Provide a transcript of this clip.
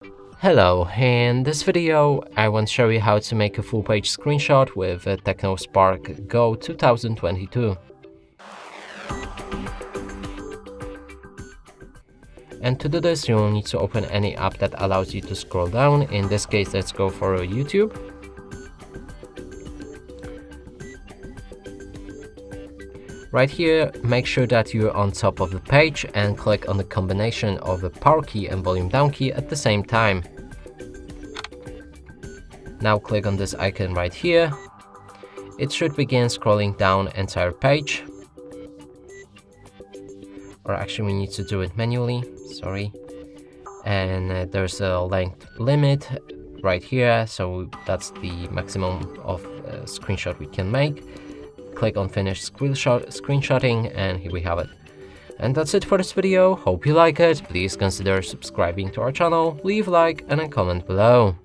Hello, in this video I want to show you how to make a full page screenshot with a Tecno Spark Go 2022. And to do this you will need to open any app that allows you to scroll down. In this case let's go for YouTube. Right here, make sure that you're on top of the page and click on the combination of the power key and volume down key at the same time. Now click on this icon right here. It should begin scrolling down entire page. Or actually we need to do it manually, sorry. And there's a length limit right here, so that's the maximum of screenshot we can make. Click on finish screenshotting and here we have it. And that's it for this video. Hope you like it. Please consider subscribing to our channel, leave a like and a comment below.